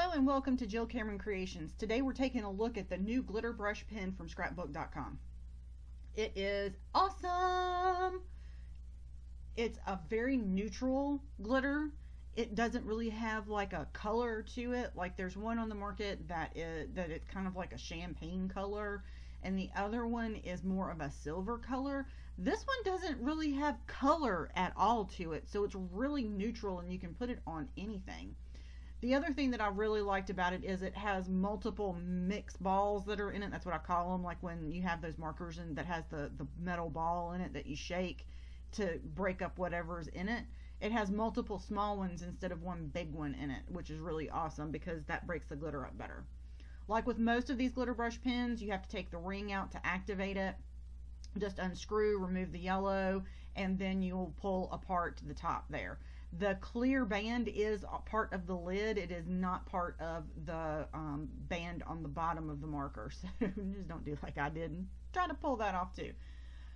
Hello and welcome to Jill Cameron Creations. Today we're taking a look at the new glitter brush pen from scrapbook.com. It is awesome! It's a very neutral glitter. It doesn't really have like a color to it. Like there's one on the market that it's kind of like a champagne color, and the other one is more of a silver color. This one doesn't really have color at all to it, so it's really neutral and you can put it on anything. The other thing that I really liked about it is it has multiple mix balls that are in it. That's what I call them, like when you have those markers and that has the metal ball in it that you shake to break up whatever's in it. It has multiple small ones instead of one big one in it, which is really awesome because that breaks the glitter up better. Like with most of these glitter brush pens, you have to take the ring out to activate it. Just unscrew, remove the yellow, and then you'll pull apart the top there. The clear band is part of the lid. It is not part of the band on the bottom of the marker. So just don't do like I did and try to pull that off too.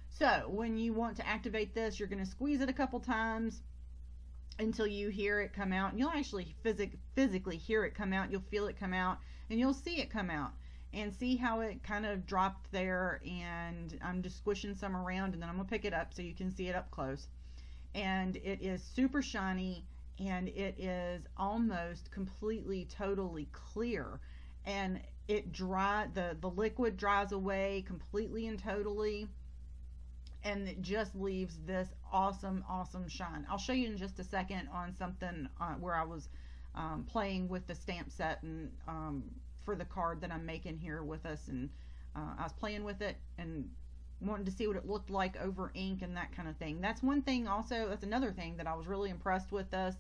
So when you want to activate this, you're going to squeeze it a couple times until you hear it come out. And you'll actually physically hear it come out. You'll feel it come out and you'll see it come out. And see how it kind of dropped there, and I'm just squishing some around, and then I'm going to pick it up so you can see it up close. And it is super shiny, and it is almost completely totally clear, and it the liquid dries away completely and totally, and it just leaves this awesome shine. I'll show you in just a second on something where I was playing with the stamp set and for the card that I'm making here with us, and I was playing with it and wanted to see what it looked like over ink and that kind of thing. That's one thing also, that's another thing that I was really impressed with this,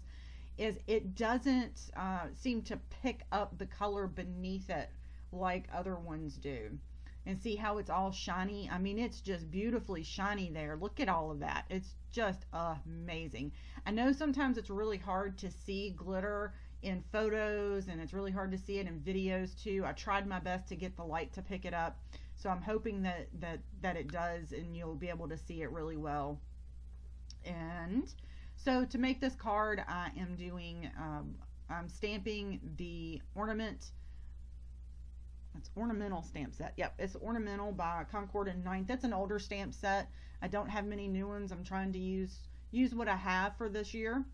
is it doesn't seem to pick up the color beneath it like other ones do. And see how it's all shiny? I mean, it's just beautifully shiny there. Look at all of that. It's just amazing. I know sometimes it's really hard to see glitter in photos, and it's really hard to see it in videos too. I tried my best to get the light to pick it up, so I'm hoping that it does, and you'll be able to see it really well. And so to make this card, I am doing I'm stamping the ornament. It's ornamental stamp set. Yep, it's ornamental by Concord and Ninth. That's an older stamp set. I don't have many new ones. I'm trying to use what I have for this year.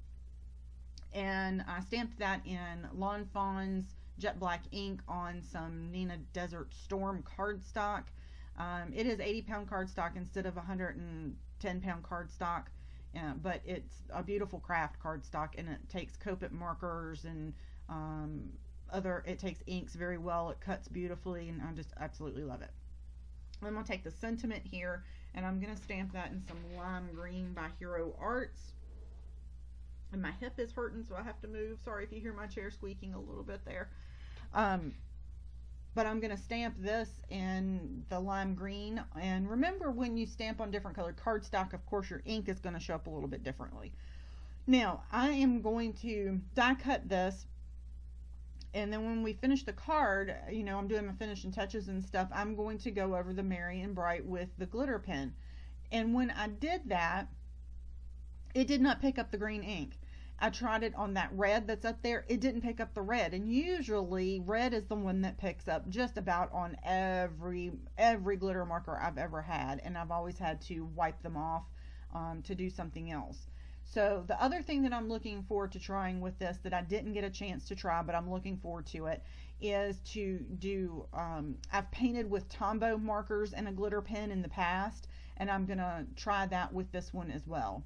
And I stamped that in Lawn Fawn's jet black ink on some Neenah Desert Storm cardstock. It is 80-pound cardstock instead of 110-pound cardstock, but it's a beautiful craft cardstock, and it takes Copic markers and it takes inks very well. It cuts beautifully, and I just absolutely love it. I'm going to take the sentiment here, and I'm going to stamp that in some lime green by Hero Arts. And my hip is hurting, so I have to move. Sorry if you hear my chair squeaking a little bit there. But I'm going to stamp this in the lime green. And remember, when you stamp on different colored cardstock, of course, your ink is going to show up a little bit differently. Now, I am going to die cut this. And then when we finish the card, you know, I'm doing my finishing touches and stuff, I'm going to go over the Merry and Bright with the glitter pen. And when I did that, it did not pick up the green ink. I tried it on that red that's up there. It didn't pick up the red. And usually red is the one that picks up just about on every glitter marker I've ever had. And I've always had to wipe them off to do something else. So the other thing that I'm looking forward to trying with this that I didn't get a chance to try, but I'm looking forward to it, is to do, I've painted with Tombow markers and a glitter pen in the past, and I'm going to try that with this one as well.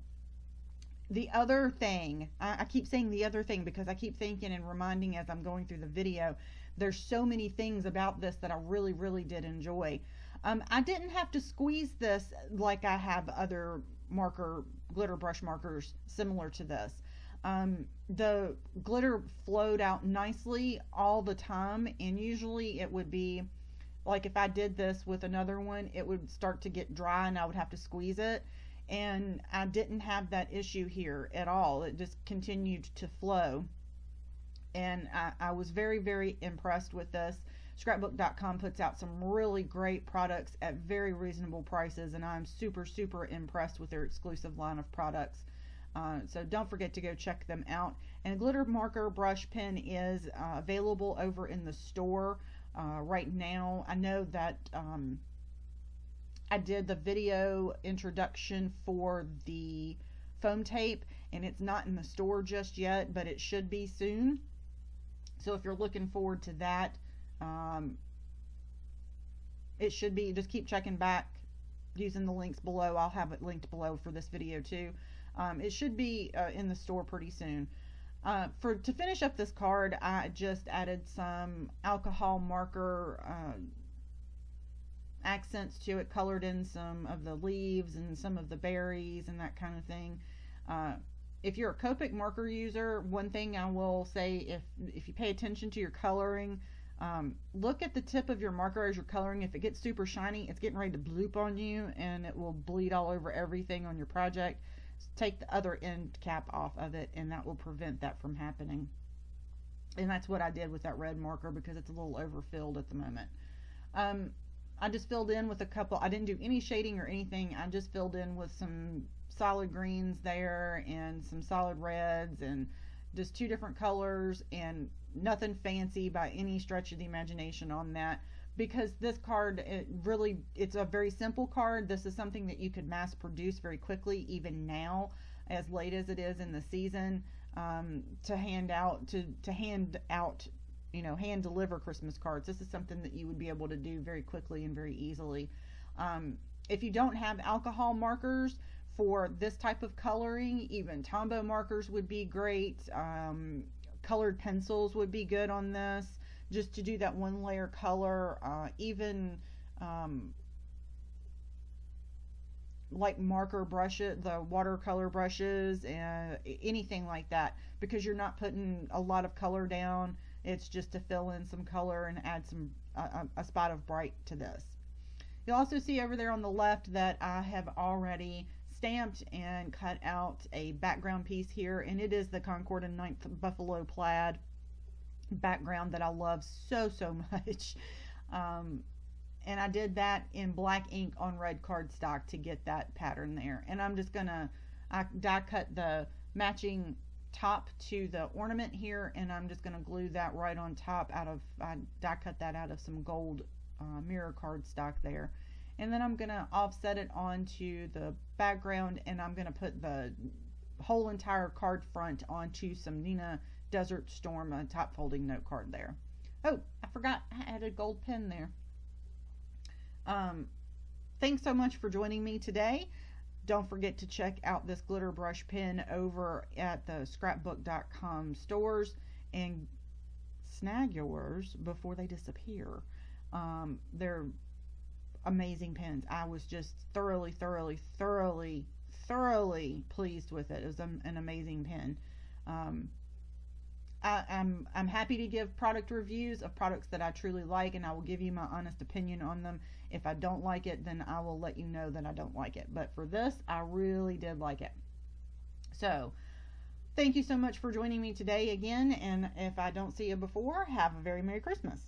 The other thing, I keep saying the other thing because I keep thinking and reminding as I'm going through the video, there's so many things about this that I really did enjoy. I didn't have to squeeze this like I have other glitter brush markers similar to this. The glitter flowed out nicely all the time, and usually it would be like if I did this with another one, it would start to get dry and I would have to squeeze it. And I didn't have that issue here at all. It just continued to flow. And I was very impressed with this. Scrapbook.com puts out some really great products at very reasonable prices, and I'm super impressed with their exclusive line of products. So don't forget to go check them out. And a glitter marker brush pen is available over in the store right now. I know that I did the video introduction for the foam tape, and it's not in the store just yet, but it should be soon. So if you're looking forward to that, it should be. Just keep checking back using the links below. I'll have it linked below for this video too. It should be in the store pretty soon. To finish up this card, I just added some alcohol marker accents to it, colored in some of the leaves and some of the berries and that kind of thing. If you're a Copic marker user, one thing I will say, if you pay attention to your coloring, look at the tip of your marker as you're coloring. If it gets super shiny, it's getting ready to bloop on you and it will bleed all over everything on your project. So take the other end cap off of it, and that will prevent that from happening. And that's what I did with that red marker, because it's a little overfilled at the moment. I just filled in with a couple. I didn't do any shading or anything. I just filled in with some solid greens there and some solid reds and just 2 different colors, and nothing fancy by any stretch of the imagination on that, because this card, it's a very simple card. This is something that you could mass produce very quickly, even now, as late as it is in the season, to hand out, hand deliver Christmas cards. This is something that you would be able to do very quickly and very easily. If you don't have alcohol markers for this type of coloring, even Tombow markers would be great. Colored pencils would be good on this, just to do that 1 layer color. Even like marker brushes, the watercolor brushes, and anything like that, because you're not putting a lot of color down. It's just to fill in some color and add some a spot of bright to this. You'll also see over there on the left that I have already stamped and cut out a background piece here, and it is the Concord and 9th Buffalo Plaid background that I love so much. And I did that in black ink on red cardstock to get that pattern there. And I'm just gonna die cut the matching top to the ornament here, and I'm just gonna glue that right on top I die cut that out of some gold mirror cardstock there. And then I'm gonna offset it onto the background, and I'm gonna put the whole entire card front onto some Neenah Desert Storm top folding note card there. Oh, I forgot I added gold pen there. Thanks so much for joining me today. Don't forget to check out this glitter brush pen over at the scrapbook.com stores and snag yours before they disappear. They're amazing pens. I was just thoroughly pleased with it. It was an amazing pen. I'm happy to give product reviews of products that I truly like, and I will give you my honest opinion on them. If I don't like it, then I will let you know that I don't like it. But for this, I really did like it. So thank you so much for joining me today again, and if I don't see you before, have a very Merry Christmas.